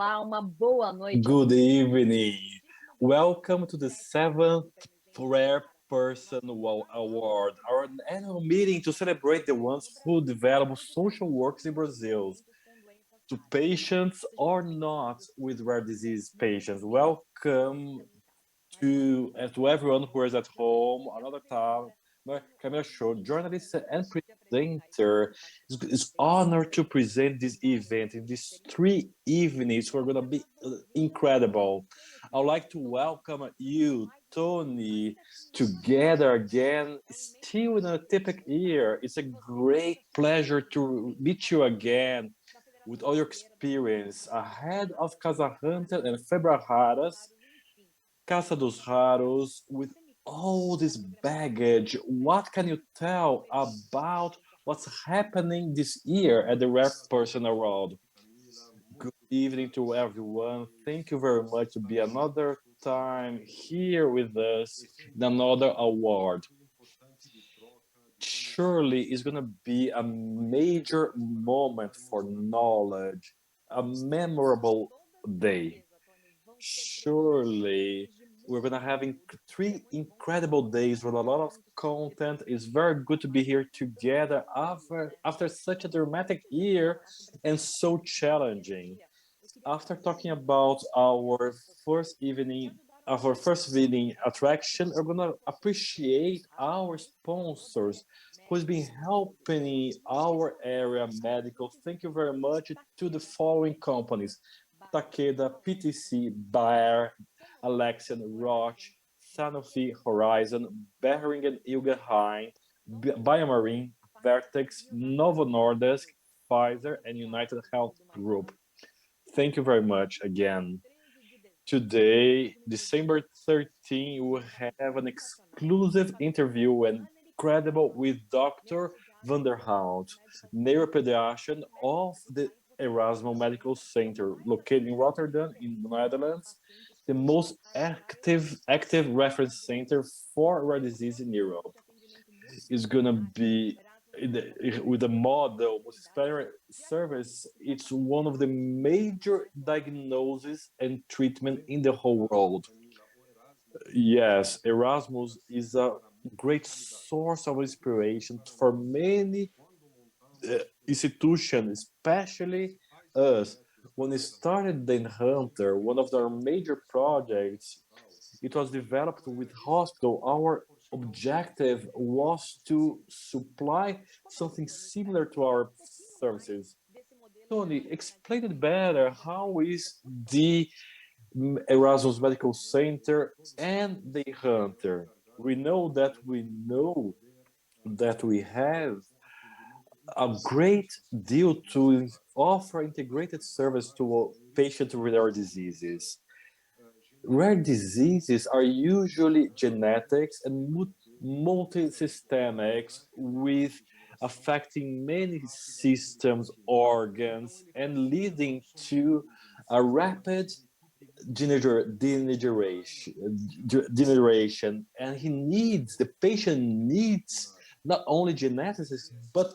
Olá, uma boa noite. Good evening. Welcome to the seventh Rare Person Award, our annual meeting to celebrate the ones who develop social works in Brazil. To patients or not with rare disease patients, welcome to everyone who is at home, another time. Camila Show, journalist and presenter, is honored to present this event in these 3 evenings. We're going to be incredible. I'd like to welcome you, Tony, together again, still in a typical year. It's a great pleasure to meet you again with all your experience ahead of Casa Hunter and raras. Casa dos Raros, with all this baggage, what can you tell about what's happening this year at the Rare Person Award? Good evening to everyone. Thank you very much to be another time here with us in another award. Surely it's going to be a major moment for knowledge, a memorable day. Surely we're gonna having 3 incredible days with a lot of content. It's very good to be here together after such a dramatic year and so challenging. After talking about our first evening attraction, we're gonna appreciate our sponsors who's been helping our area medical. Thank you very much to the following companies: Takeda, PTC, Bayer, Alexian, Roche, Sanofi, Horizon, Behring & Guggenheim, Biomarine, Vertex, Novo Nordisk, Pfizer, and United Health Group. Thank you very much again. Today, December 13, we have an exclusive interview and incredible with Dr. Van der Hout, neuropediatrician of the Erasmus Medical Center, located in Rotterdam, in the Netherlands, the most active reference center for rare disease in Europe. It's gonna be with the model multidisciplinary service. It's one of the major diagnoses and treatment in the whole world. Yes, Erasmus is a great source of inspiration for many institutions, especially us. When it started in Hunter, one of our major projects, it was developed with hospital. Our objective was to supply something similar to our services. Tony, explain it better. How is the Erasmus Medical Center and the Hunter? We know that we have a great deal to offer integrated service to patients with rare diseases. Rare diseases are usually genetics and multisystemics, with affecting many systems, organs, and leading to a rapid degeneration. And the patient needs not only geneticists, but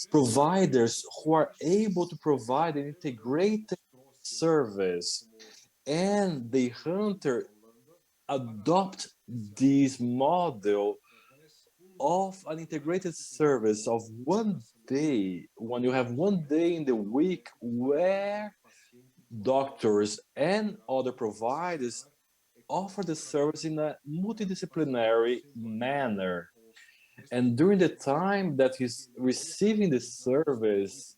providers who are able to provide an integrated service. And the Hunter adopt this model of an integrated service of one day, when you have one day in the week where doctors and other providers offer the service in a multidisciplinary manner. And during the time that he's receiving the service,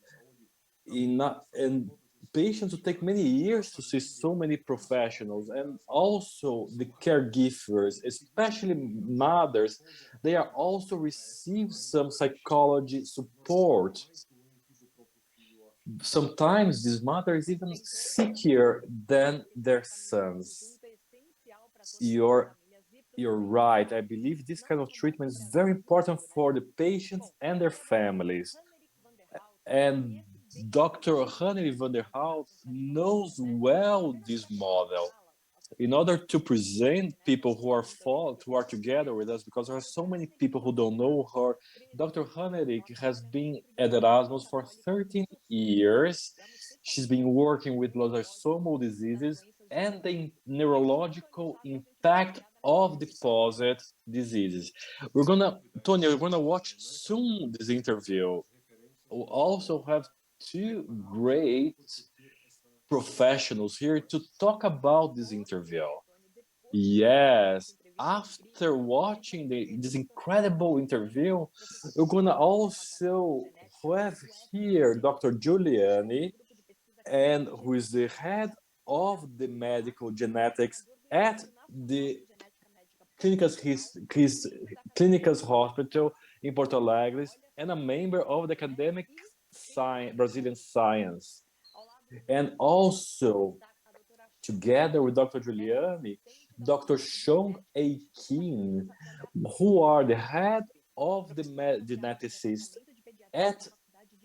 and patients will take many years to see so many professionals, and also the caregivers, especially mothers, they are also receive some psychology support. Sometimes this mother is even sicker than their sons. You're right. I believe this kind of treatment is very important for the patients and their families. And Dr. Henry van der Hout knows well this model. In order to present people who are together with us, because there are so many people who don't know her, Dr. Henrik has been at Erasmus for 13 years. She's been working with lysosomal diseases and the neurological impact of deposit diseases. Tony, we're gonna watch soon this interview. We also have two great professionals here to talk about this interview. Yes, after watching this incredible interview, we're gonna also have here Dr. Giugliani, and who is the head of the medical genetics at the Clínicas Hospital in Porto Alegre, and a member of the academic Brazilian science. And also, together with Dr. Giugliani, Dr. Chong Ae Kim, who are the head of the geneticists at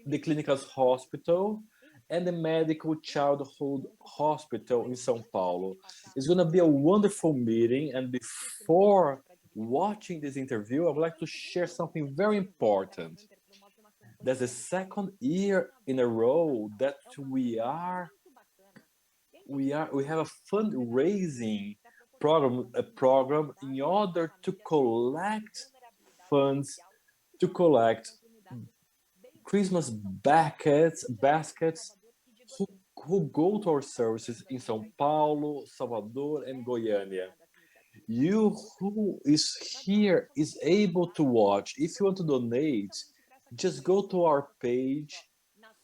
the Clínicas Hospital and the Medical Childhood Hospital in São Paulo. It's going to be a wonderful meeting. And before watching this interview, I would like to share something very important. That's the second year in a row that we have a fundraising program in order to collect funds to collect Christmas baskets who go to our services in São Paulo, Salvador, and Goiânia. You who is here is able to watch. If you want to donate, just go to our page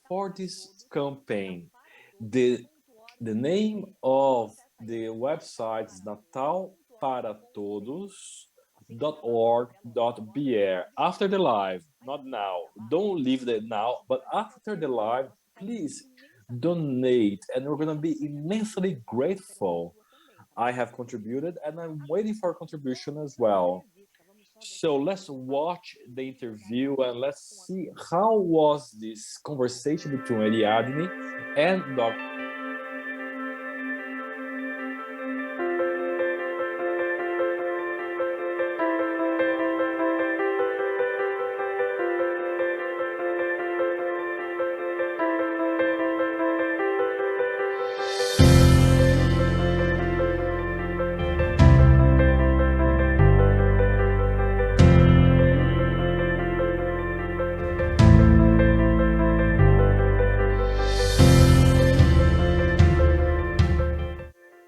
for this campaign. The name of the website is natalparatodos.org.br. After the live, not now. Don't leave it now, but after the live, please donate, and we're going to be immensely grateful. I have contributed, and I'm waiting for a contribution as well. So let's watch the interview and let's see how was this conversation between Ariadne and Dr.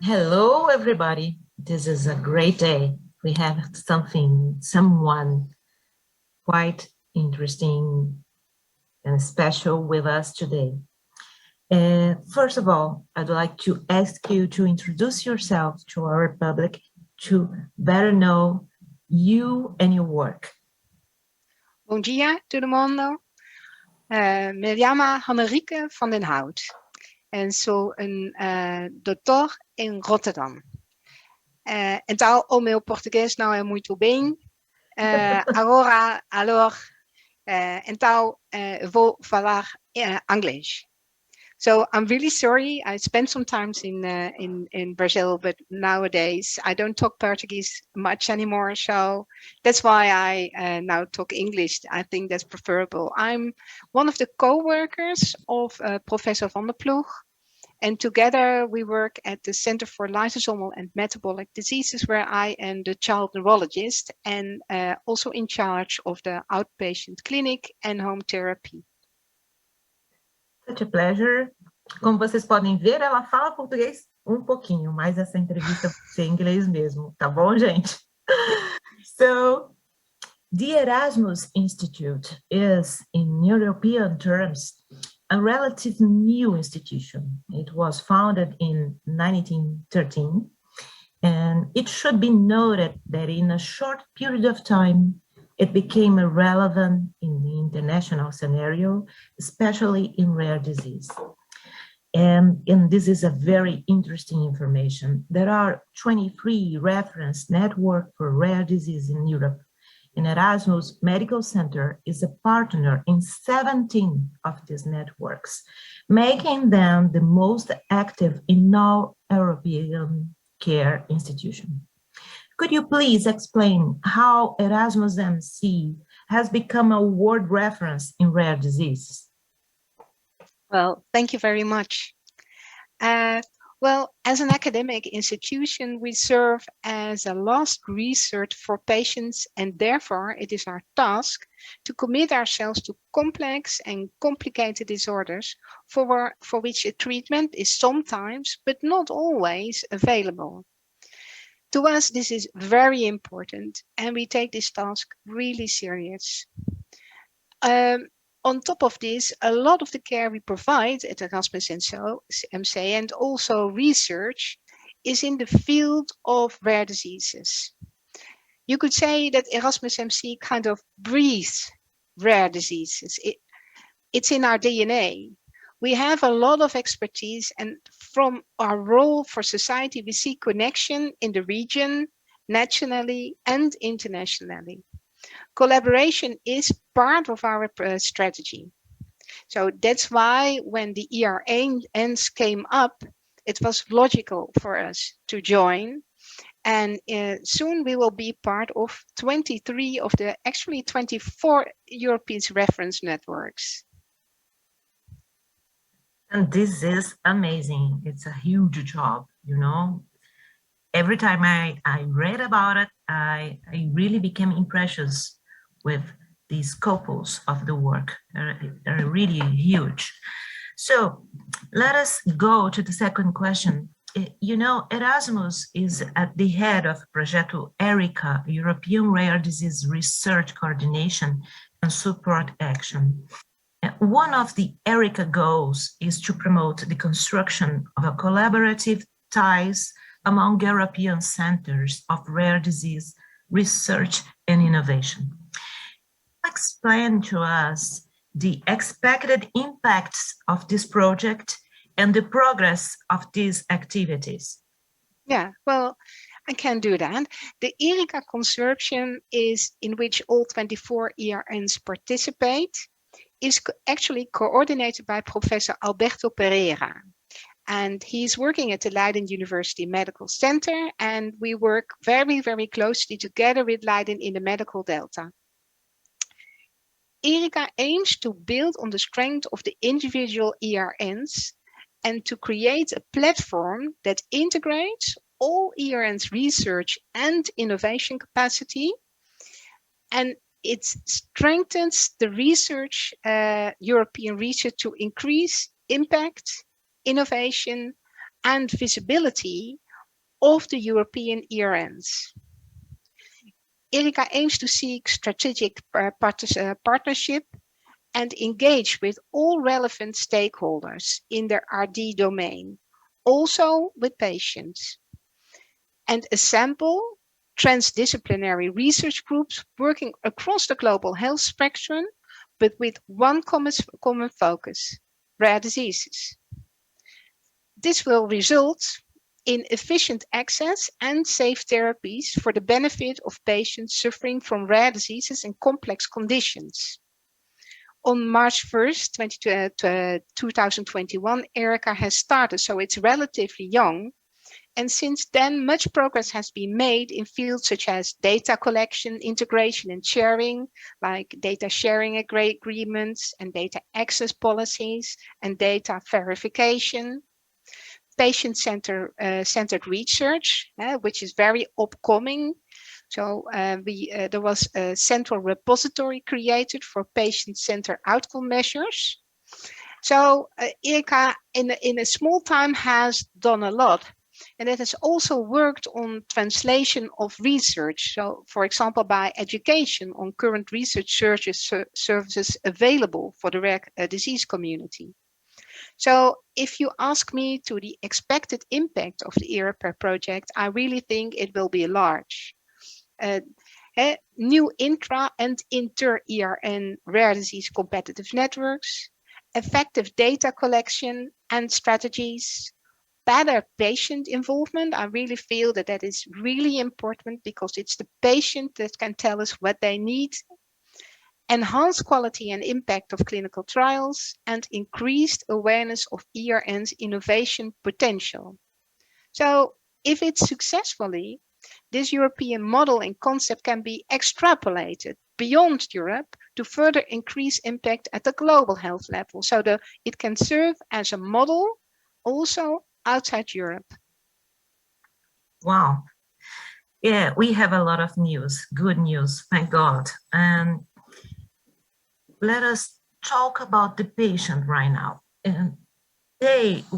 Hello, everybody. This is a great day. We have someone quite interesting and special with us today. First of all, I'd like to ask you to introduce yourself to our public to better know you and your work. Bom dia, todo mundo. Me llamo Hanrike van den Hout. En sou doutor em Rotterdam. Então, o meu português não é muito bem. Então, vou falar inglês. So I'm really sorry. I spent some time in Brazil, but nowadays I don't talk Portuguese much anymore. So that's why I now talk English. I think that's preferable. I'm one of the co-workers of Professor van der Ploeg. And together we work at the Center for Lysosomal and Metabolic Diseases, where I am the child neurologist and also in charge of the outpatient clinic and home therapy. Such a pleasure. Como vocês podem ver, ela fala português um pouquinho, mas essa entrevista vai ser em inglês mesmo, tá bom, gente? So, the Erasmus Institute is, in European terms, a relatively new institution. It was founded in 1913, and it should be noted that in a short period of time, it became relevant in the international scenario, especially in rare disease. And this is a very interesting information. There are 23 reference networks for rare disease in Europe. And Erasmus Medical Center is a partner in 17 of these networks, making them the most active in all European care institutions. Could you please explain how Erasmus MC has become a world reference in rare disease? Well, thank you very much. Well, as an academic institution, we serve as a last resort for patients, and therefore it is our task to commit ourselves to complex and complicated disorders for which a treatment is sometimes, but not always, available. To us, this is very important, and we take this task really serious. On top of this, a lot of the care we provide at Erasmus MC and also research is in the field of rare diseases. You could say that Erasmus MC kind of breathes rare diseases. It's in our DNA. We have a lot of expertise, and from our role for society, we see connection in the region, nationally and internationally. Collaboration is part of our strategy. So that's why when the ERNs came up, it was logical for us to join. And soon we will be part of 23 of the actually 24 European reference networks. And this is amazing. It's a huge job, you know. Every time I read about it, I really became impressed with the scopes of the work. They're really huge. So let us go to the second question. You know, Erasmus is at the head of Projeto ERICA, European Rare Disease Research Coordination and Support Action. One of the ERICA goals is to promote the construction of a collaborative ties among European centers of rare disease research and innovation. Explain to us the expected impacts of this project and the progress of these activities. Yeah, well, I can do that. The ERICA consortium is in which all 24 ERNs participate, is actually coordinated by Professor Alberto Pereira. And he's working at the Leiden University Medical Center, and we work very, very closely together with Leiden in the medical delta. ERICA aims to build on the strength of the individual ERNs and to create a platform that integrates all ERNs research and innovation capacity, and it strengthens the research, European research, to increase impact, innovation, and visibility of the European ERNs. ERICA aims to seek strategic partnership and engage with all relevant stakeholders in their RD domain, also with patients, and assemble transdisciplinary research groups working across the global health spectrum, but with one common focus: rare diseases. This will result in efficient access and safe therapies for the benefit of patients suffering from rare diseases and complex conditions. On March 1st, 2021, ERICA has started, so it's relatively young. And since then, much progress has been made in fields such as data collection, integration, and sharing, like data sharing agreements and data access policies and data verification. Patient-centered research, which is very upcoming. So there was a central repository created for patient-centered outcome measures. So ERICA in a small time has done a lot. And it has also worked on translation of research. So, for example, by education on current research services available for the rare disease community. So if you ask me to the expected impact of the ERICA project, I really think it will be large. New intra and inter-ERN rare disease competitive networks, effective data collection and strategies, better patient involvement. I really feel that that is really important because it's the patient that can tell us what they need. Enhanced quality and impact of clinical trials, and increased awareness of ERN's innovation potential. So if it's successfully, this European model and concept can be extrapolated beyond Europe to further increase impact at the global health level, so that it can serve as a model also outside Europe. Wow. Yeah, we have a lot of news, good news, thank God. And let us talk about the patient right now. And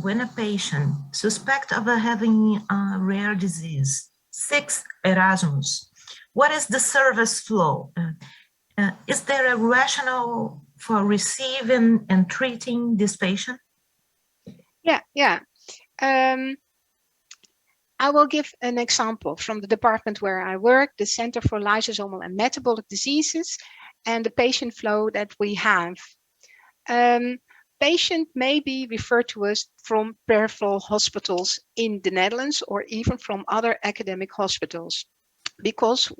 when a patient suspect of having a rare disease, seeks Erasmus, what is the service flow? Is there a rationale for receiving and treating this patient? Yeah. I will give an example from the department where I work, the Center for Lysosomal and Metabolic Diseases, and the patient flow that we have. Patient may be referred to us from peripheral hospitals in the Netherlands or even from other academic hospitals, because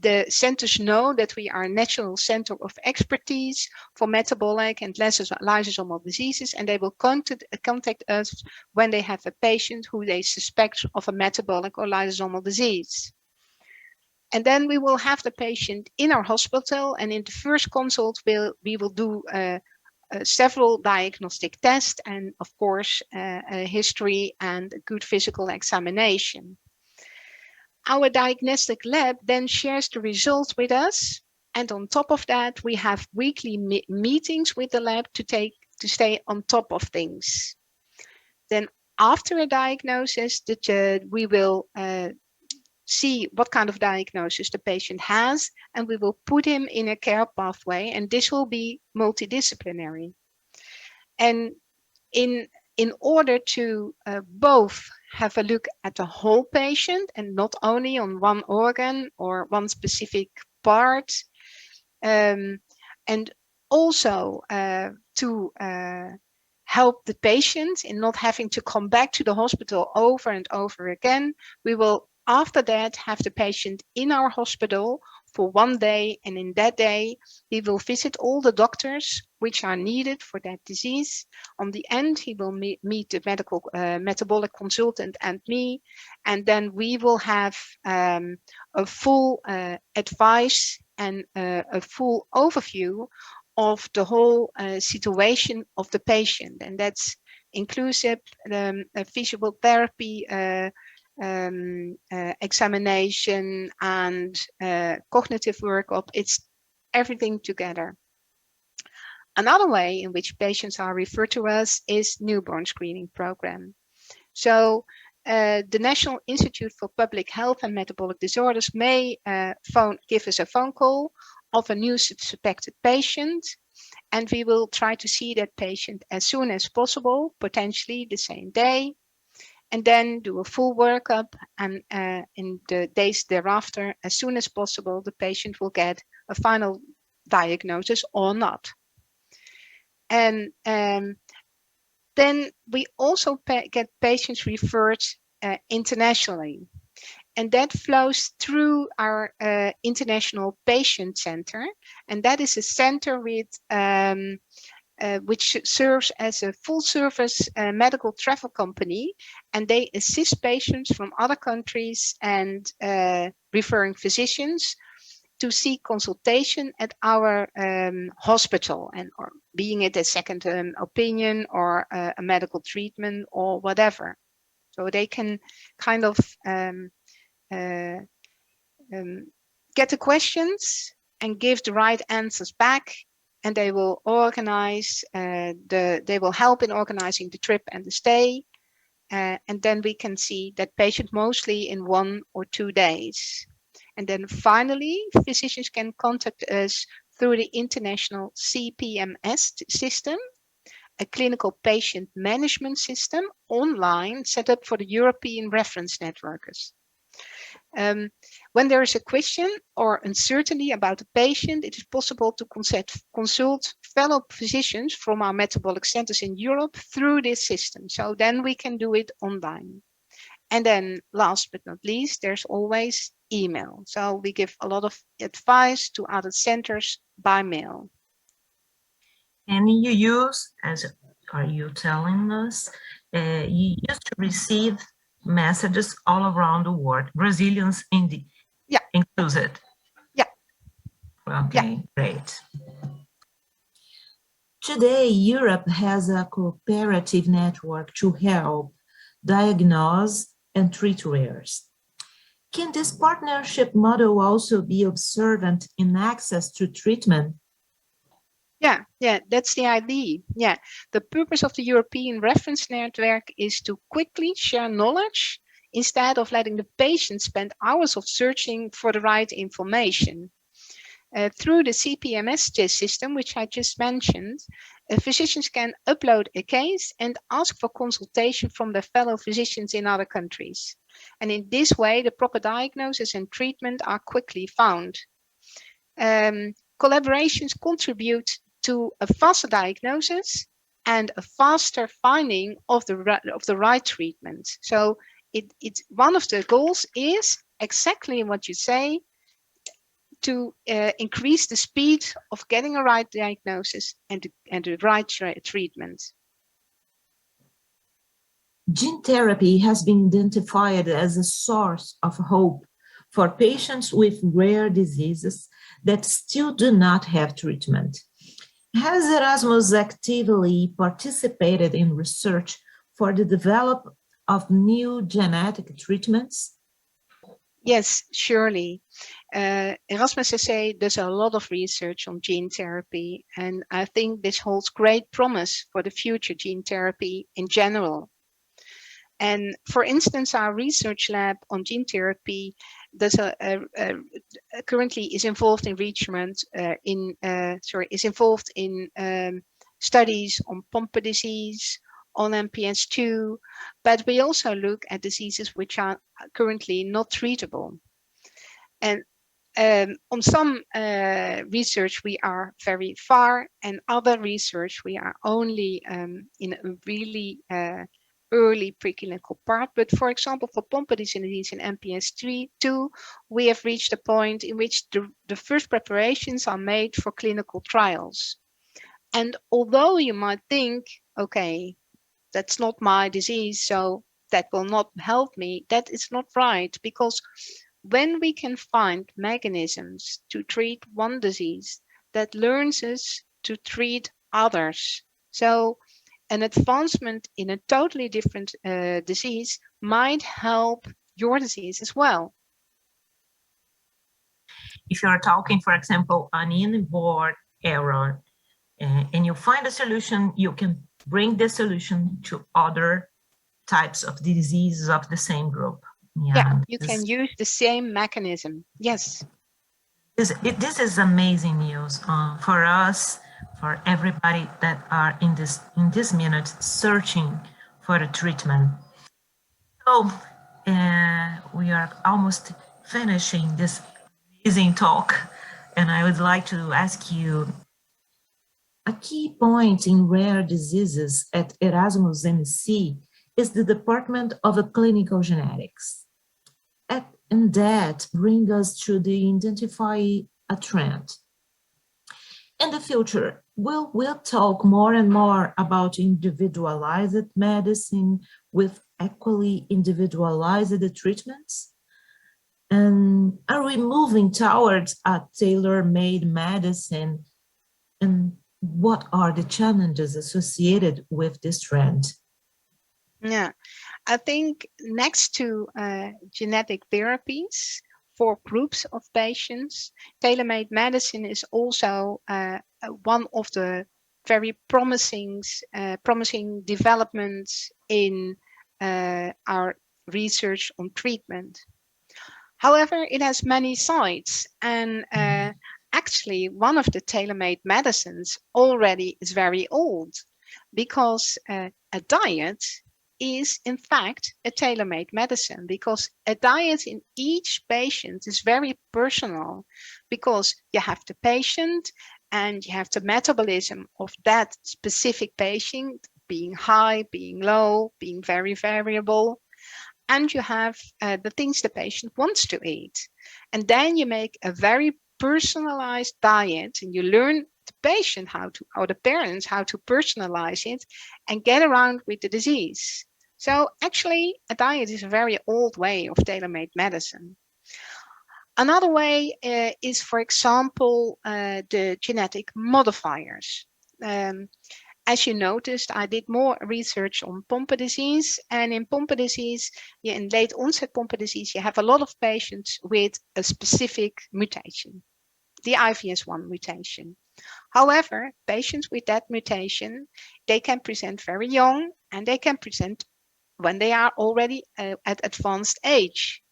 the centers know that we are a national center of expertise for metabolic and lysosomal diseases, and they will contact us when they have a patient who they suspect of a metabolic or lysosomal disease. And then we will have the patient in our hospital, and in the first consult, we will do several diagnostic tests and, of course, a history and a good physical examination. Our diagnostic lab then shares the results with us, and on top of that, we have weekly meetings with the lab to stay on top of things. Then, after a diagnosis, we will see what kind of diagnosis the patient has, and we will put him in a care pathway, and this will be multidisciplinary. And in order to both have a look at the whole patient and not only on one organ or one specific part, and also to help the patient in not having to come back to the hospital over and over again, we will after that have the patient in our hospital for 1 day, and in that day he will visit all the doctors which are needed for that disease. On the end, he will meet the medical metabolic consultant and me, and then we will have a full advice and a full overview of the whole situation of the patient, and that's inclusive physical therapy, examination, and cognitive workup. It's everything together. Another way in which patients are referred to us is newborn screening program. So the National Institute for Public Health and Metabolic Disorders may give us a phone call of a new suspected patient, and we will try to see that patient as soon as possible, potentially the same day, and then do a full workup, and in the days thereafter, as soon as possible, the patient will get a final diagnosis or not. And then we also get patients referred internationally, and that flows through our International Patient Center, and that is a center with which serves as a full-service medical travel company, and they assist patients from other countries and referring physicians to seek consultation at our hospital, and or being it a second opinion or a medical treatment or whatever. So they can kind of get the questions and give the right answers back, and they will organize they will help in organizing the trip and the stay, and then we can see that patient mostly in 1 or 2 days. And then finally, physicians can contact us through the international CPMS system, a clinical patient management system online set up for the European reference networks. When there is a question or uncertainty about a patient, it is possible to consult fellow physicians from our metabolic centers in Europe through this system. So then we can do it online. And then last but not least, there's always email. So we give a lot of advice to other centers by mail. And you use, as are you telling us, you used to receive messages all around the world, Brazilians included. Yeah. Okay, great. Today, Europe has a cooperative network to help diagnose and treat rares. Can this partnership model also be observant in access to treatment? Yeah, that's the idea. Yeah, the purpose of the European Reference Network is to quickly share knowledge instead of letting the patient spend hours of searching for the right information. Through the CPMS system, which I just mentioned, physicians can upload a case and ask for consultation from their fellow physicians in other countries. And in this way, the proper diagnosis and treatment are quickly found. Collaborations contribute to a faster diagnosis and a faster finding of the right treatment. So it's one of the goals is exactly what you say, to increase the speed of getting a right diagnosis and the right treatment. Gene therapy has been identified as a source of hope for patients with rare diseases that still do not have treatment. Has Erasmus actively participated in research for the development of new genetic treatments? Yes, surely. Erasmus SA does a lot of research on gene therapy, and I think this holds great promise for the future gene therapy in general. And for instance, our research lab on gene therapy does currently is involved in studies on Pompe disease, on MPS II, but we also look at diseases which are currently not treatable. And on some research we are very far, and other research we are only in a really early preclinical part. But for example, for Pompe disease and MPS II, we have reached a point in which the first preparations are made for clinical trials. And although you might think, okay, that's not my disease, so that will not help me, that is not right, because when we can find mechanisms to treat one disease, that learns us to treat others. So an advancement in a totally different disease might help your disease as well. If you're talking, for example, an inborn error, and you find a solution, you can bring the solution to other types of diseases of the same group. Yeah, you can use the same mechanism. Yes. This is amazing news for us, for everybody that are in this minute searching for a treatment. So we are almost finishing this amazing talk, and I would like to ask you a key point in rare diseases at Erasmus MC is the Department of Clinical Genetics. And that brings us to identify a trend. In the future, we'll talk more and more about individualized medicine with equally individualized treatments. And are we moving towards a tailor-made medicine? And what are the challenges associated with this trend? Yeah, I think next to genetic therapies for groups of patients, tailor-made medicine is also one of the very promising developments in our research on treatment. However, it has many sides, and actually one of the tailor-made medicines already is very old, because a diet is in fact a tailor-made medicine, because a diet in each patient is very personal, because you have the patient and you have the metabolism of that specific patient being high, being low, being very variable, and you have the things the patient wants to eat. And then you make a very personalized diet, and you learn the patient or the parents how to personalize it and get around with the disease. So actually, a diet is a very old way of tailor-made medicine. Another way is, for example, the genetic modifiers. As you noticed, I did more research on Pompe disease, and in Pompe disease, in late onset Pompe disease, you have a lot of patients with a specific mutation, the IVS1 mutation. However, patients with that mutation, they can present very young, and they can present when they are already at advanced age.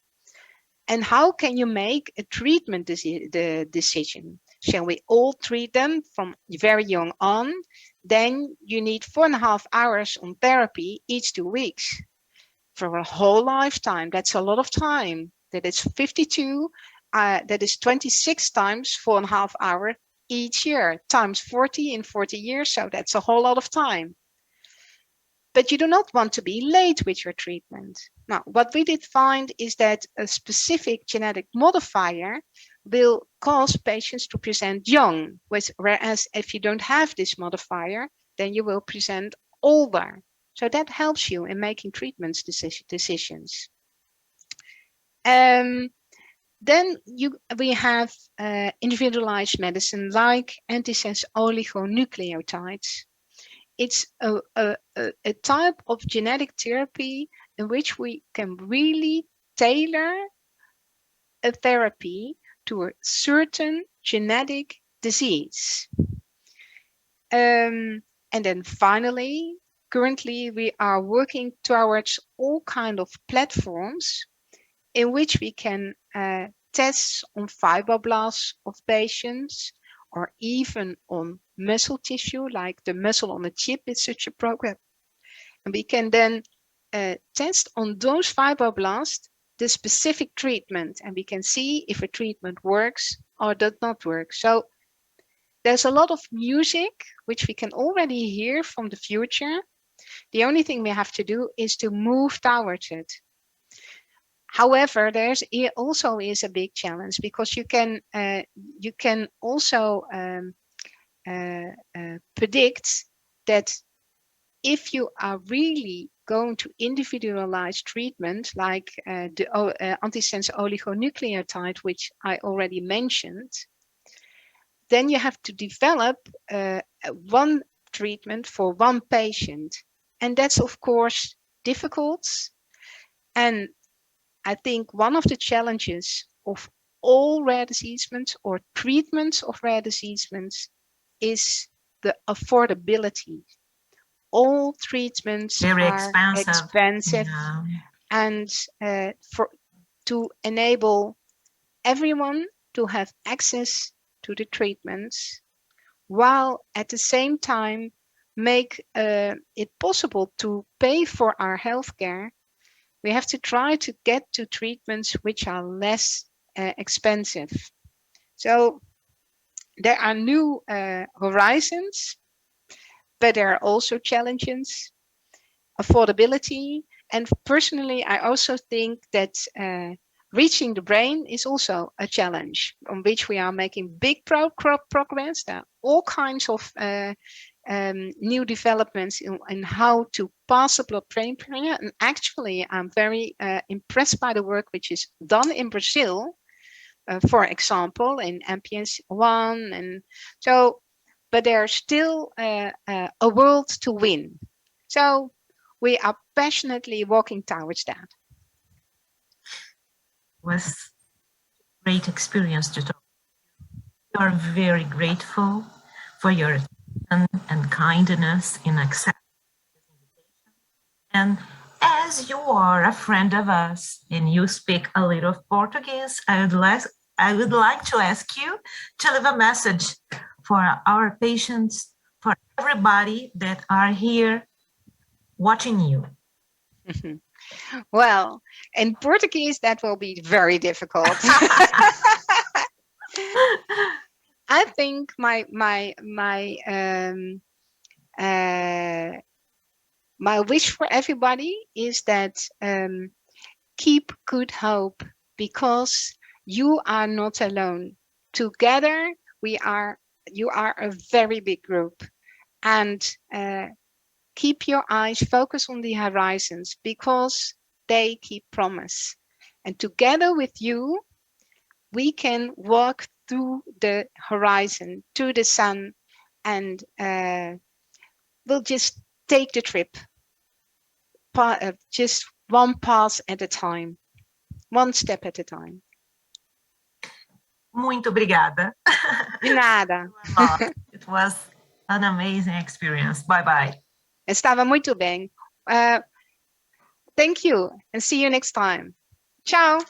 And how can you make a treatment decision? Shall we all treat them from very young on? Then you need 4.5 hours on therapy each 2 weeks for a whole lifetime. That's a lot of time. That is 52. That is 26 times 4.5 hours each year, times 40 in 40 years. So that's a whole lot of time. But you do not want to be late with your treatment. Now, what we did find is that a specific genetic modifier will cause patients to present young, whereas if you don't have this modifier, then you will present older. So that helps you in making treatment decisions. Then we have individualized medicine like antisense oligonucleotides. It's a type of genetic therapy in which we can really tailor a therapy to a certain genetic disease. And then finally, currently we are working towards all kinds of platforms in which we can test on fibroblasts of patients, or even on muscle tissue, like the muscle on a chip is such a program. And we can then test on those fibroblasts the specific treatment, and we can see if a treatment works or does not work. So there's a lot of music which we can already hear from the future. The only thing we have to do is to move towards it. However, there's also is a big challenge, because you can also predict that if you are really going to individualize treatment, like the antisense oligonucleotide, which I already mentioned, then you have to develop one treatment for one patient, and that's of course difficult. And I think one of the challenges of all rare diseases or treatments of rare diseases is the affordability. All treatments Very are expensive, yeah. And to enable everyone to have access to the treatments, while at the same time make it possible to pay for our healthcare, we have to try to get to treatments which are less expensive. So there are new horizons, but there are also challenges, affordability. And personally, I also think that reaching the brain is also a challenge on which we are making big progress. There are all kinds of new developments in how to pass the blood-brain barrier. And actually, I'm very impressed by the work which is done in Brazil, for example, in MPS 1. And so, but there's still a world to win. So we are passionately walking towards that. It was a great experience to talk. We are very grateful for your attention and kindness in accepting this invitation. And as you are a friend of us and you speak a little of Portuguese, I would like to ask you to leave a message for our patients, for everybody that are here watching you. Well, in Portuguese, that will be very difficult. I think my wish for everybody is that keep good hope, because you are not alone. Together, you are a very big group, and keep your eyes focused on the horizons, because they keep promise. And together with you, we can walk through the horizon, to the sun, and we'll just take the trip, just one pass at a time, one step at a time. Muito obrigada. De nada. It was an amazing experience. Bye-bye. Estava muito bem. Thank you, and see you next time. Ciao.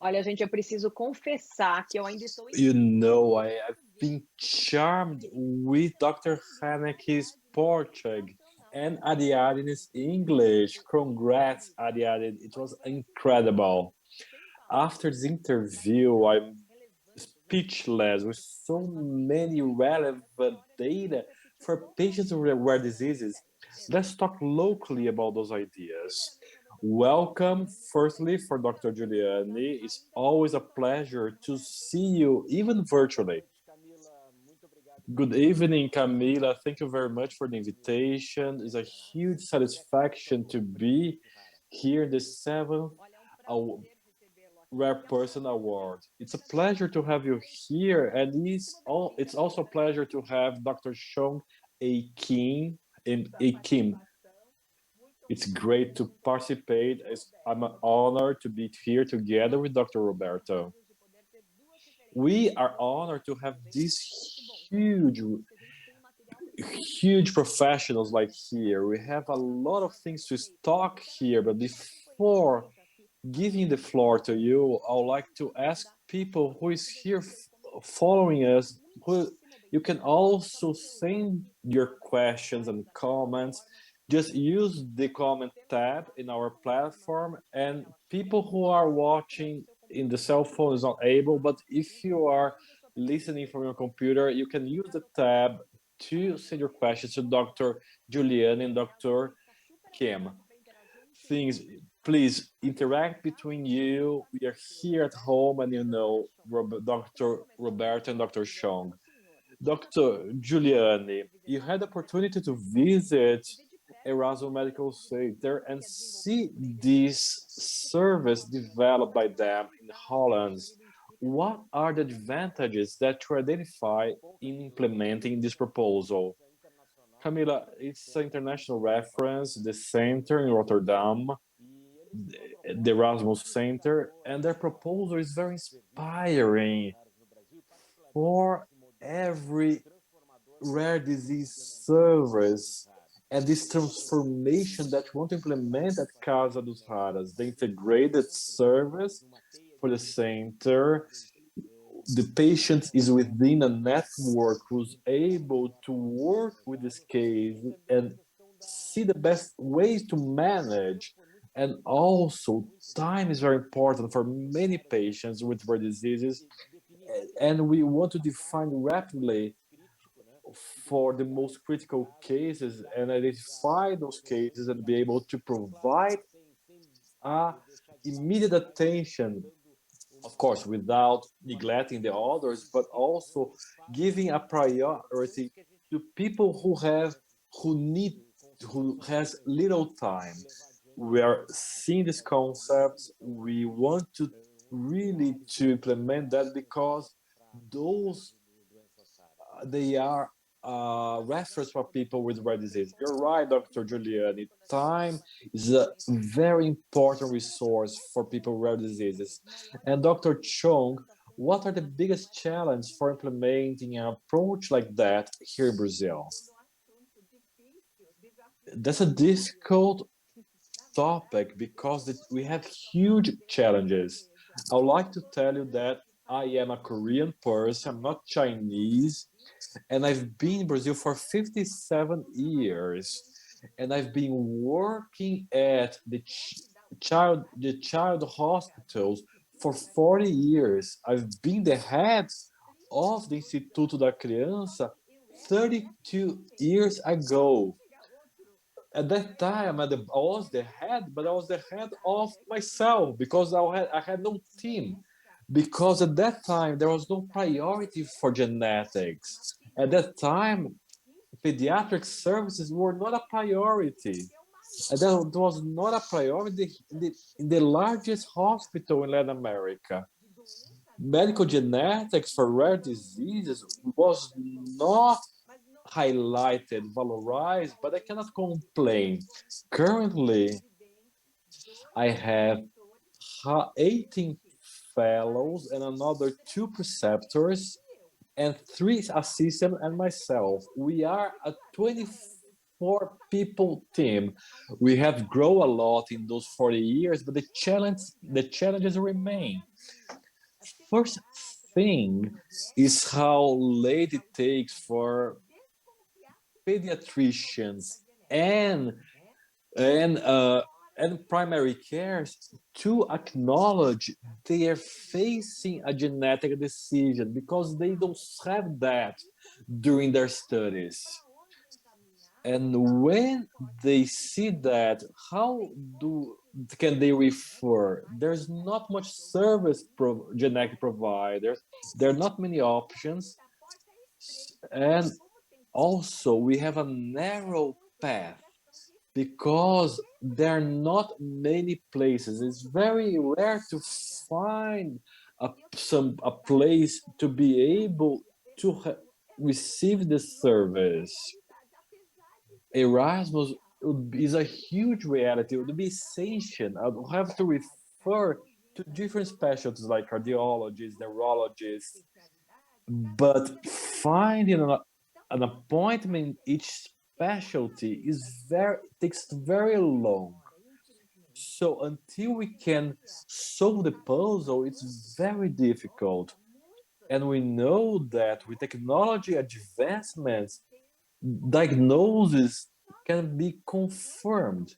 Olha, gente, eu preciso confessar que eu ainda estou... You know, I've been charmed with Dr. Haneke's Portuguese and Ariadne's English. Congrats, Ariadne. It was incredible. After this interview, I'm speechless with so many relevant data for patients with rare diseases. Let's talk locally about those ideas. Welcome, firstly, for Dr. Giugliani. It's always a pleasure to see you, even virtually. Good evening, Camila. Thank you very much for the invitation. It's a huge satisfaction to be here in the 7th Rare Person Award. It's a pleasure to have you here, and it's also a pleasure to have Dr. Chong Ae Kim. It's great to participate. I'm honored to be here together with Dr. Roberto. We are honored to have these huge professionals like here. We have a lot of things to talk here, but before giving the floor to you, I would like to ask people who is here following us, you can also send your questions and comments. Just use the comment tab in our platform, and people who are watching in the cell phone is not able, but if you are listening from your computer, you can use the tab to send your questions to Dr. Giugliani and Dr. Kim. Please interact between you. We are here at home, and you know Dr. Roberto and Dr. Chong. Dr. Giugliani, you had the opportunity to visit Erasmus Medical Center and see this service developed by them in Holland. What are the advantages that you identify in implementing this proposal? Camila, it's an international reference, the center in Rotterdam, the Erasmus Center, and their proposal is very inspiring for every rare disease service and this transformation that we want to implement at Casa Hunter, the integrated service for the center. The patient is within a network who's able to work with this case and see the best ways to manage. And also, time is very important for many patients with rare diseases, and we want to define rapidly for the most critical cases and identify those cases and be able to provide immediate attention, of course, without neglecting the others, but also giving a priority to people who has little time. We are seeing these concepts. We want to really to implement that because those they are reference for people with rare disease. You're right, Dr. Giugliani. Time is a very important resource for people with rare diseases. And Dr. Chong, what are the biggest challenges for implementing an approach like that here in Brazil? That's a difficult topic because we have huge challenges. I would like to tell you that I am a Korean person, I'm not Chinese, and I've been in Brazil for 57 years, and I've been working at the child hospitals for 40 years. I've been the head of the Instituto da Criança 32 years ago. At that time, I was the head, but I was the head of myself because I had no team. because at that time there was no priority for genetics. At that time, pediatric services were not a priority. And that was not a priority in the largest hospital in Latin America. Medical genetics for rare diseases was not highlighted, valorized, but I cannot complain. Currently, I have 18 fellows and another 2 preceptors and 3 assistants and myself. We are a 24 people team. We have grown a lot in those 40 years, but the challenges remain. First thing is how late it takes for pediatricians and uh, and primary cares to acknowledge they are facing a genetic decision because they don't have that during their studies. And when they see that, how can they refer? There's not much service genetic providers. There are not many options, and also we have a narrow path because there are not many places. It's very rare to find a place to be able to receive the service. Erasmus is a huge reality. It would be essential. I would have to refer to different specialties like cardiologists, neurologists, but finding an appointment in each specialty takes very long. So until we can solve the puzzle, it's very difficult. And we know that with technology advancements, diagnosis can be confirmed.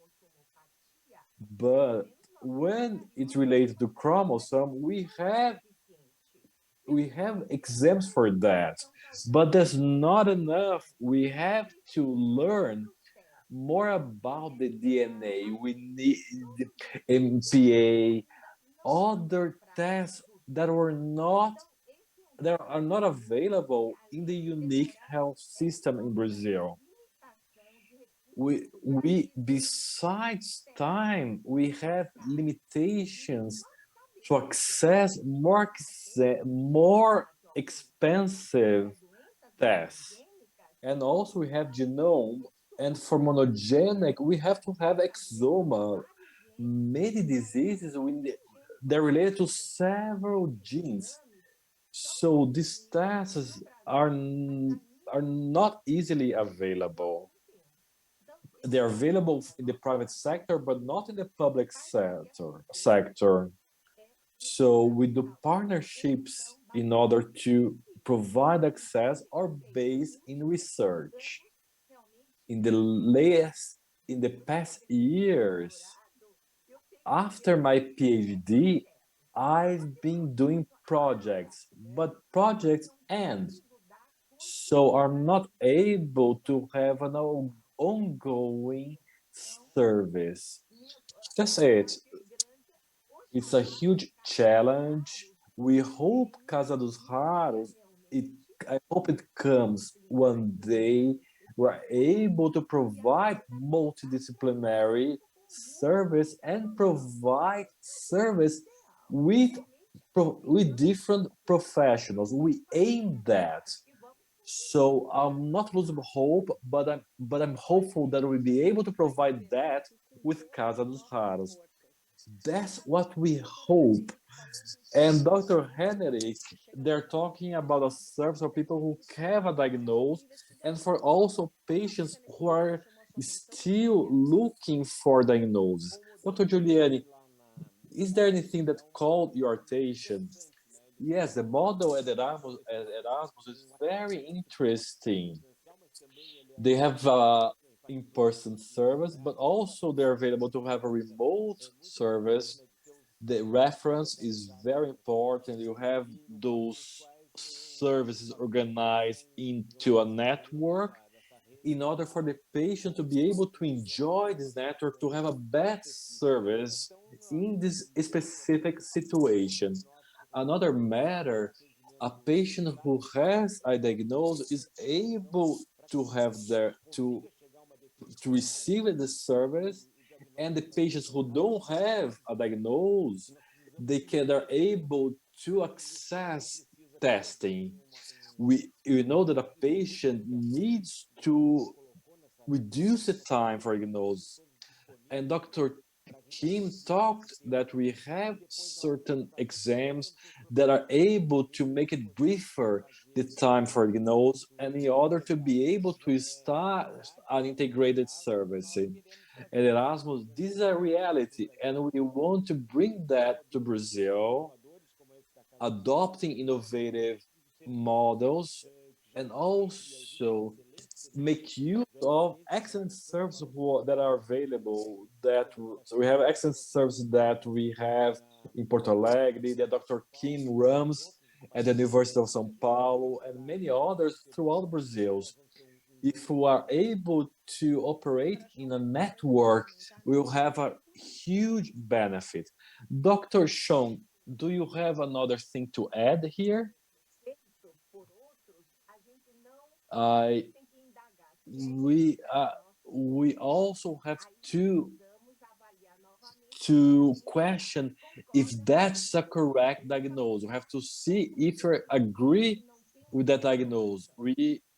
But when it's related to chromosome, we have exams for that, but that's not enough. We have to learn more about the DNA. We need the MPA, other tests that are not available in the unique health system in Brazil. We besides time, we have limitations to access more expensive tests. And also we have genome, and for monogenic, we have to have exoma. Many diseases, they're related to several genes. So these tests are not easily available. They're available in the private sector, but not in the public sector. So we do partnerships in order to provide access or based in research. In the past years, after my PhD, I've been doing projects, but projects end. So I'm not able to have an ongoing service. That's it. It's a huge challenge. We hope Casa dos Raros, I hope it comes one day. We're able to provide multidisciplinary service and provide service with with different professionals. We aim that. So I'm not losing hope, but I'm hopeful that we'll be able to provide that with Casa dos Raros. That's what we hope. And Dr. Henrik, they're talking about a service for people who have a diagnosis and for also patients who are still looking for diagnosis. Dr. Giugliani, is there anything that caught your attention? Yes, the model at Erasmus is very interesting. They have in-person service, but also they're available to have a remote service. The reference is very important. You have those services organized into a network in order for the patient to be able to enjoy this network, to have a best service in this specific situation. Another matter, a patient who has a diagnosis is able to have to receive the service, and the patients who don't have a diagnosis, are able to access testing. We know that a patient needs to reduce the time for diagnosis, and Dr. Kim talked that we have certain exams that are able to make it briefer the time for diagnosis, and in order to be able to start an integrated service. At Erasmus, this is a reality, and we want to bring that to Brazil, adopting innovative models, and also make use of excellent services that are available. So we have excellent services that we have in Porto Alegre, that Dr. Kim runs at the University of São Paulo, and many others throughout Brazil. If we are able to operate in a network, we will have a huge benefit. Dr. Chong, do you have another thing to add here? I we also have to question if that's a correct diagnosis. We have to see if we agree with that diagnosis.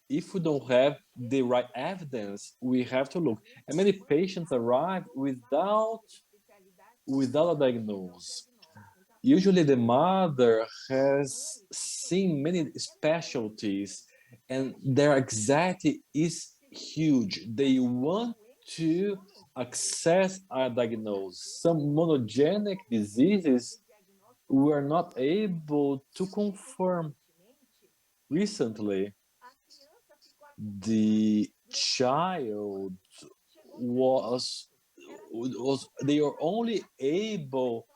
If we don't have the right evidence, we have to look. And many patients arrive without a diagnosis. Usually the mother has seen many specialties, and their anxiety is huge. They want to access a diagnosis. Some monogenic diseases were not able to confirm. Recently, the child was they were only able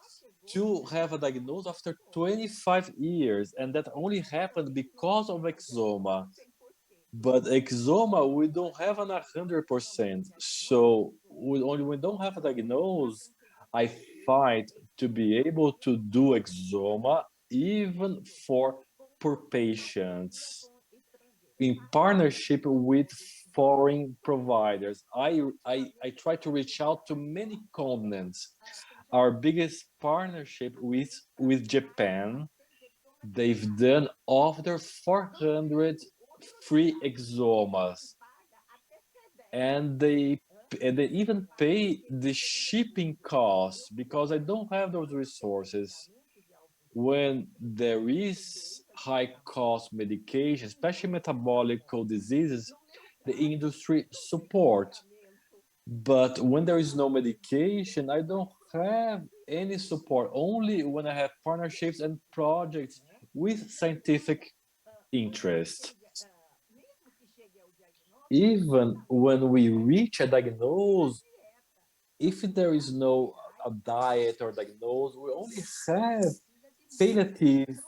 to have a diagnosis after 25 years, and that only happened because of eczema. But eczema, we don't have an 100%. So when we don't have a diagnosis, I fight to be able to do eczema even for poor patients in partnership with foreign providers. I try to reach out to many continents. Our biggest partnership with Japan, they've done over 400 free exomas, and they even pay the shipping costs because I don't have those resources. When there is high cost medication, especially metabolic diseases, the industry support. But when there is no medication, I don't have any support, only when I have partnerships and projects with scientific interest. Even when we reach a diagnosis, if there is no a diet or diagnosis, we only have palliative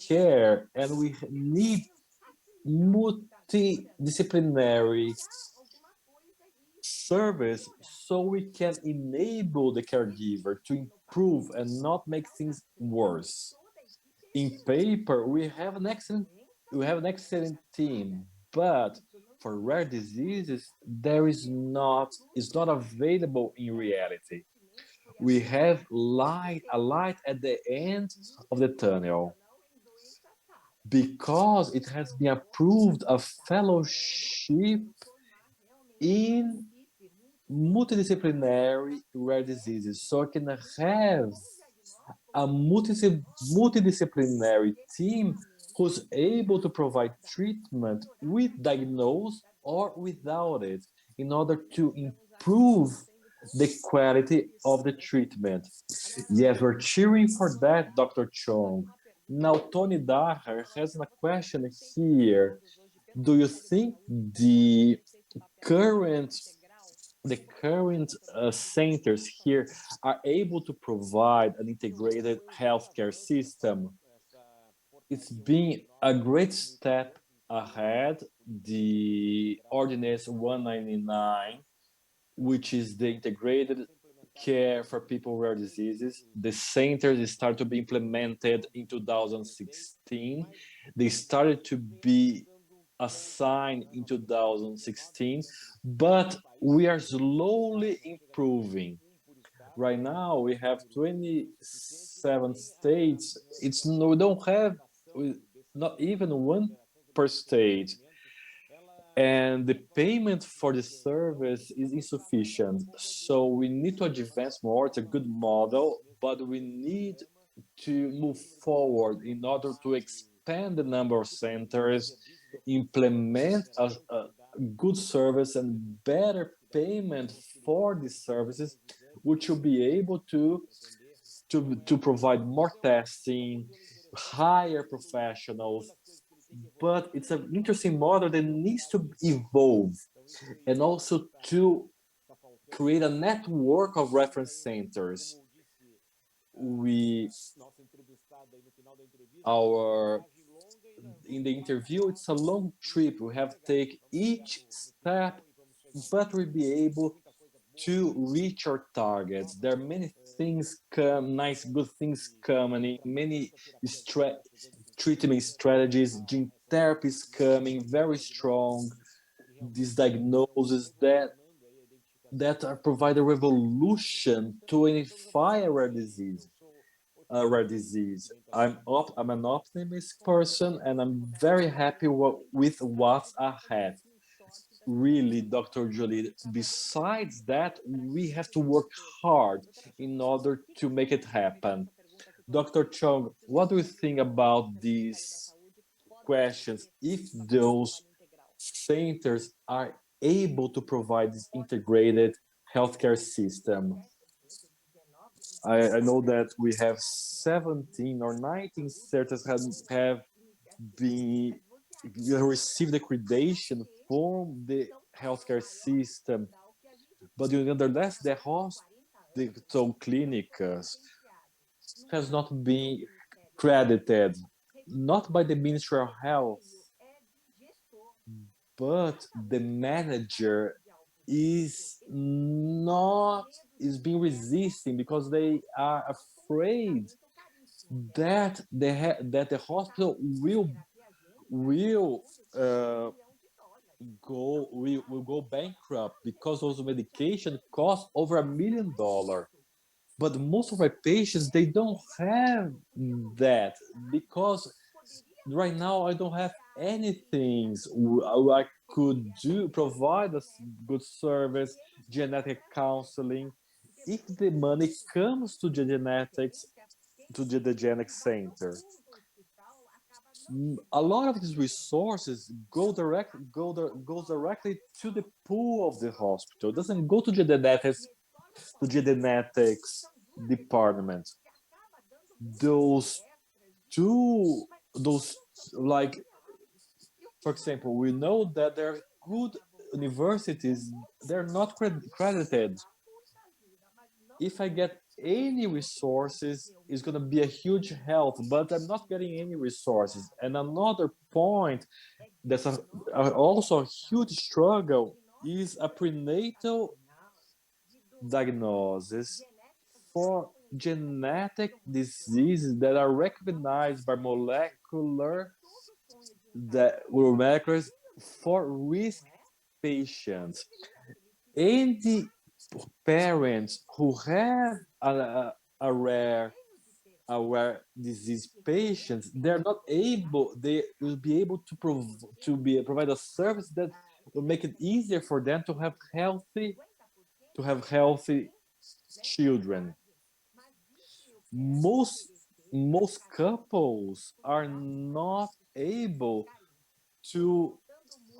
care, and we need multidisciplinary service so we can enable the caregiver to improve and not make things worse. In paper, we have an excellent team, but for rare diseases, there is not available in reality. We have a light at the end of the tunnel because it has been approved a fellowship in multidisciplinary rare diseases. So I can have a multidisciplinary team who's able to provide treatment with diagnosis or without it in order to improve the quality of the treatment. Yes, we're cheering for that, Dr. Chong. Now, Tony Daher has a question here. Do you think current the current centers here are able to provide an integrated healthcare system? It's been a great step ahead. The Ordinance 199, which is the integrated care for people with rare diseases. The centers started to be implemented in 2016. They started to be assigned in 2016, but we are slowly improving. Right now, we have 27 states. We don't have not even one per state. And the payment for the service is insufficient. So we need to advance more. It's a good model, but we need to move forward in order to expand the number of centers, implement a good service and better payment for these services, which will be able to provide more testing, hire professionals. But it's an interesting model that needs to evolve, and also to create a network of reference centers. In the interview, it's a long trip. We have to take each step, but we'll be able to reach our targets. There are many things nice, good things coming, many treatment strategies, gene therapy is coming very strong. These diagnoses that are provide a revolution to identify a rare disease. I'm an optimistic person, and I'm very happy with what's ahead. Really, Dr. Jolie, besides that, we have to work hard in order to make it happen. Dr. Chong, what do you think about these questions? If those centers are able to provide this integrated healthcare system? I know that we have 17 or 19 centers have been received accreditation from the healthcare system, but nonetheless, the hospital clinics has not been credited, not by the Ministry of Health, but the manager is being resisting because they are afraid that the hospital will go bankrupt because those medication cost over $1 million. But most of my patients, they don't have that, because right now I don't have anything I could provide a good service, genetic counseling. If the money comes to the genetic center, a lot of these resources goes directly to the pool of the hospital. It doesn't go to genetics department. Those like, for example, we know that there are good universities, they're not credited. If I get any resources, it's going to be a huge help, but I'm not getting any resources. And another point that's also a huge struggle is a prenatal diagnosis for genetic diseases that are recognized by moleculars for risk patients. Any parents who have a rare disease patients, they will be able to provide a service that will make it easier for them to have healthy children. Most couples are not able to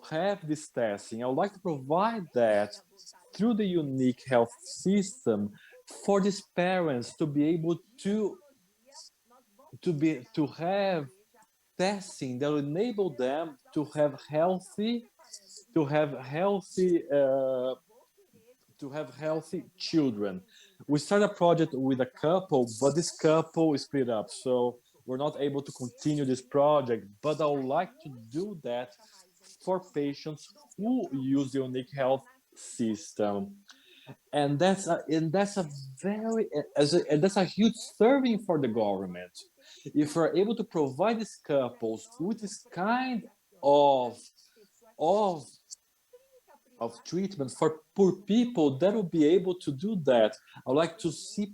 have this testing. I would like to provide that through the unique health system for these parents to be able to have testing that will enable them to have healthy children. We started a project with a couple, but this couple is split up, so we're not able to continue this project. But I would like to do that for patients who use the unique health system. and that's a huge serving for the government. If we're able to provide these couples with this kind of of treatment for poor people, that will be able to do that. I would like to see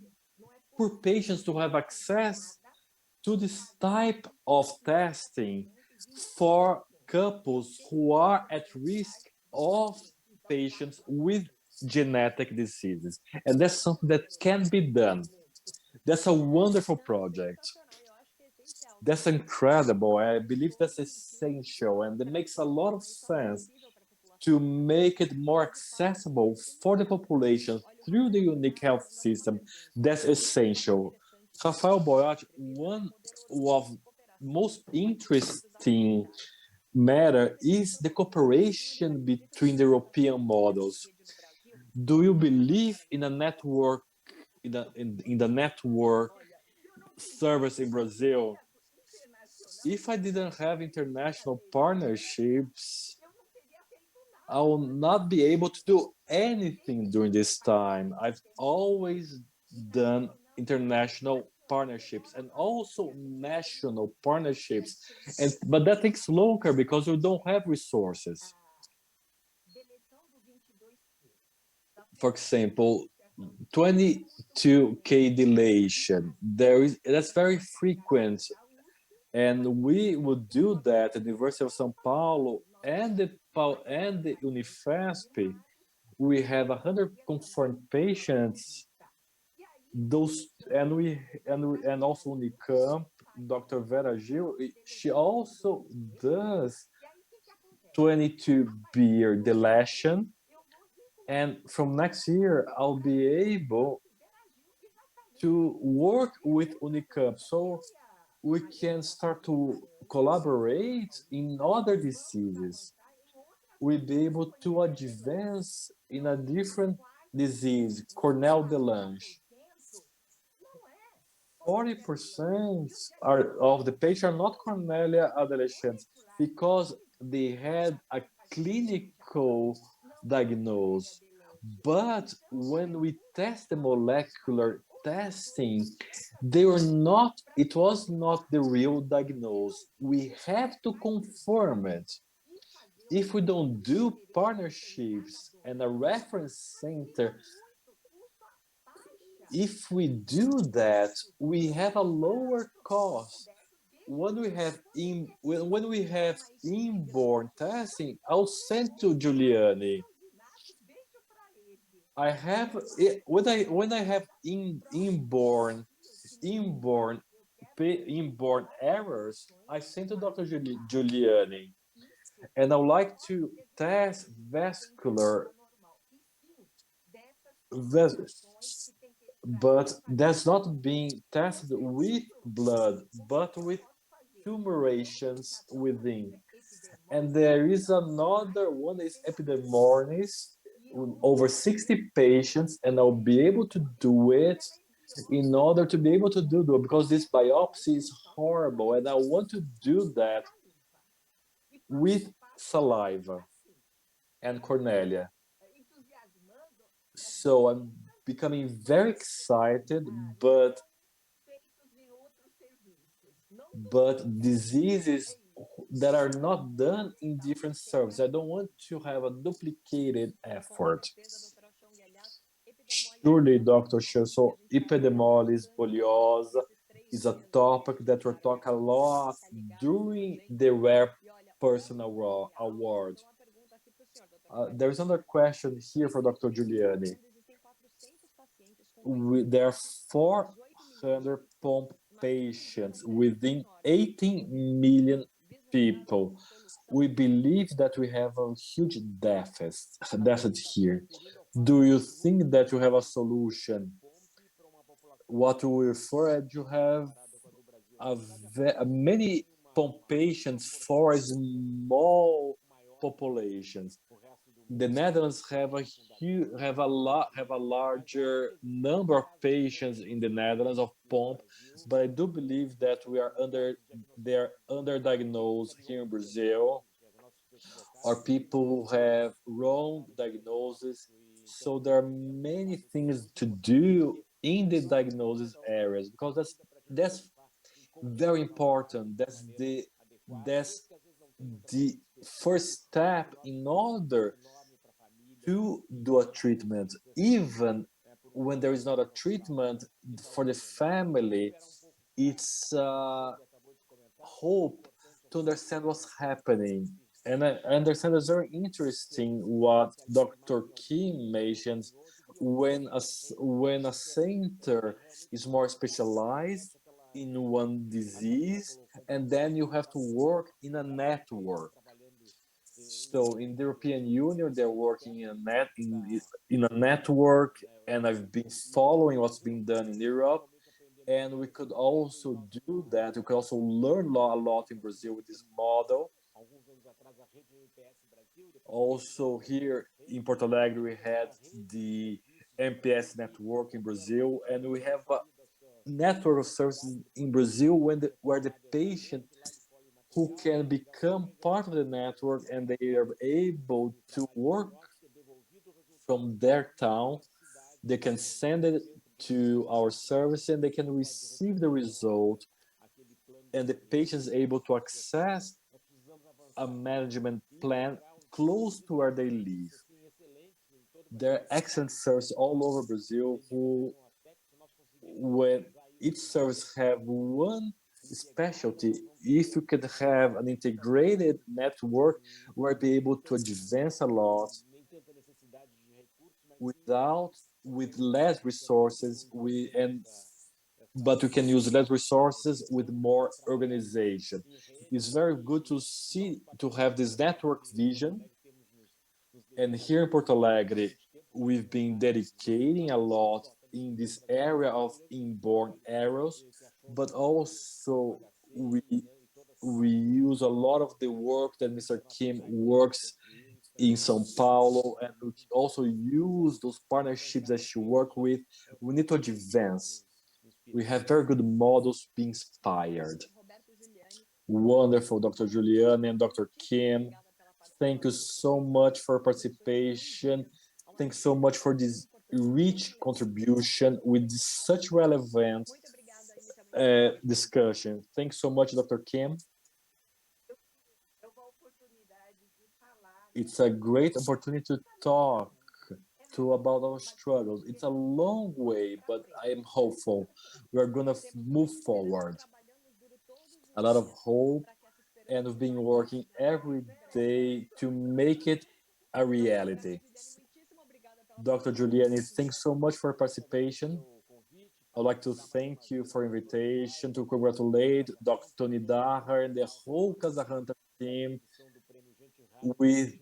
poor patients to have access to this type of testing for couples who are at risk of patients with genetic diseases. And that's something that can be done. That's a wonderful project. That's incredible. I believe that's essential, and it makes a lot of sense to make it more accessible for the population through the unique health system. That's essential. Rafael Boyotti, one of most interesting matter is the cooperation between the European models. Do you believe in a network, in the network service in Brazil? If I didn't have international partnerships, I will not be able to do anything during this time. I've always done international partnerships and also national partnerships, but that takes longer because we don't have resources. For example, 22K deletion. That's very frequent, and we would do that at the University of São Paulo and the Unifesp. We have 100 confirmed patients. Those and also Unicamp, Dr. Vera Gil, she also does 22 beer deletion, and from next year I'll be able to work with Unicamp, so we can start to collaborate in other diseases. We'll be able to advance in a different disease, Cornell de Lange. 40% of the patients are not Cornelia adolescents because they had a clinical diagnosis. But when we test the molecular testing, it was not the real diagnosis. We have to confirm it. If we don't do partnerships and a reference center, if we do that, we have a lower cost. When we have inborn testing, I'll send to Giugliani. I have when I have inborn errors, I send to Dr. Giugliani, and I would like to test but that's not being tested with blood, but with tumorations within. And there is another one is epidermolysis, over 60 patients, and I'll be able to do it in order to be able to do that, because this biopsy is horrible, and I want to do that with saliva and Cornelia. So I'm becoming very excited, but diseases that are not done in different services. I don't want to have a duplicated effort. Surely, Dr. Sher, so epidermolysis bullosa is a topic that we're talking a lot during the Rare Person Award. There's another question here for Dr. Giugliani. There are 400 pump patients within 18 million people. We believe that we have a huge deficit here. Do you think that you have a solution? What we refer to, you have many pump patients for small populations. The Netherlands have a larger number of patients in the Netherlands of pump, but I do believe that they're underdiagnosed here in Brazil, or people who have wrong diagnosis So there are many things to do in the diagnosis areas, because that's very important. That's the first step in order to do a treatment. Even when there is not a treatment for the family, it's hope to understand what's happening. And I understand it's very interesting what Dr. Kim mentions when a center is more specialized in one disease, and then you have to work in a network. So in the European Union, they're working in a network, and I've been following what's been done in Europe. And we could also do that. We could also learn a lot in Brazil with this model. Also here in Porto Alegre, we had the MPS network in Brazil, and we have a network of services in Brazil where the patient who can become part of the network, and they are able to work from their town. They can send it to our service and they can receive the result, and the patient is able to access a management plan close to where they live. There are excellent services all over Brazil who, when each service have one specialty, if you could have an integrated network, we'll be able to advance a lot with less resources. But we can use less resources with more organization. It's very good to have this network vision. And here in Porto Alegre, we've been dedicating a lot in this area of inborn errors, but also we use a lot of the work that Mr. Kim works in São Paulo, and we also use those partnerships that she work with. We need to advance. We have very good models being inspired. Wonderful, Dr. Giugliani and Dr. Kim. Thank you so much for participation. Thanks so much for this rich contribution with such relevant discussion. Thanks so much, Dr. Kim. It's a great opportunity to talk about our struggles. It's a long way, but I am hopeful. We're gonna move forward. A lot of hope, and we've been working every day to make it a reality. Dr. Giugliani, thanks so much for participation. I'd like to thank you for invitation, to congratulate Dr. Antoine Daher and the whole Casa Hunter team, with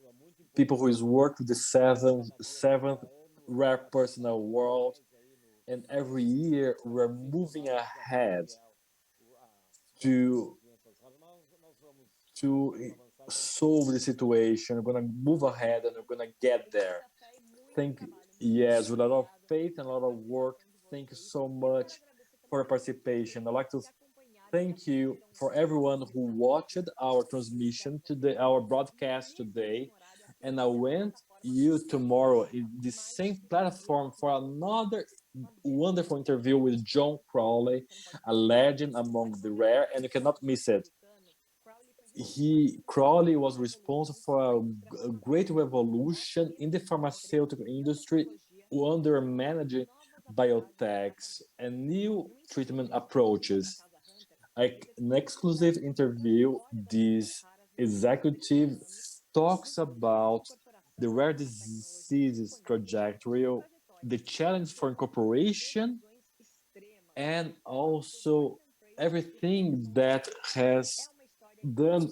people who has worked with the seventh rare personal world. And every year we're moving ahead to solve the situation. We're going to move ahead and we're going to get there. Yes, with a lot of faith and a lot of work. Thank you so much for your participation. I'd like to thank you for everyone who watched our transmission today, our broadcast today. And I want you tomorrow in the same platform for another wonderful interview with John Crowley, a legend among the rare, and you cannot miss it. Crowley was responsible for a great revolution in the pharmaceutical industry under managing biotechs and new treatment approaches. An exclusive interview, this executive talks about the rare diseases trajectory, the challenge for incorporation, and also everything that has done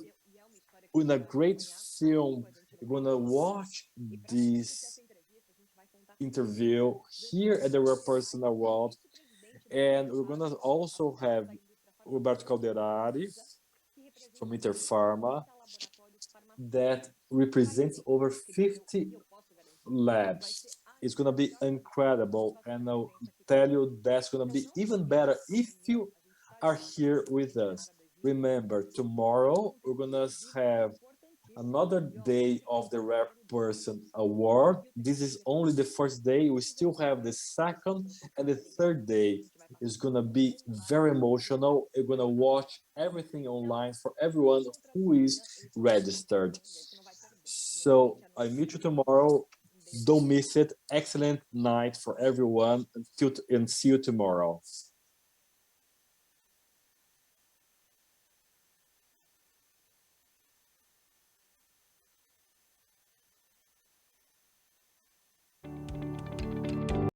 in a great film. You're gonna watch this interview here at the Rare Person Award, and we're gonna also have Roberto Calderari from Interpharma that represents over 50 labs. It's gonna be incredible, and I'll tell you that's gonna be even better if you are here with us. Remember, tomorrow we're gonna have Another day of the Rare Person Award. This is only the first day. We still have the second and the third day. It's gonna be very emotional. We're gonna watch everything online for everyone who is registered. So I meet you tomorrow. Don't miss it. Excellent night for everyone. And see you tomorrow.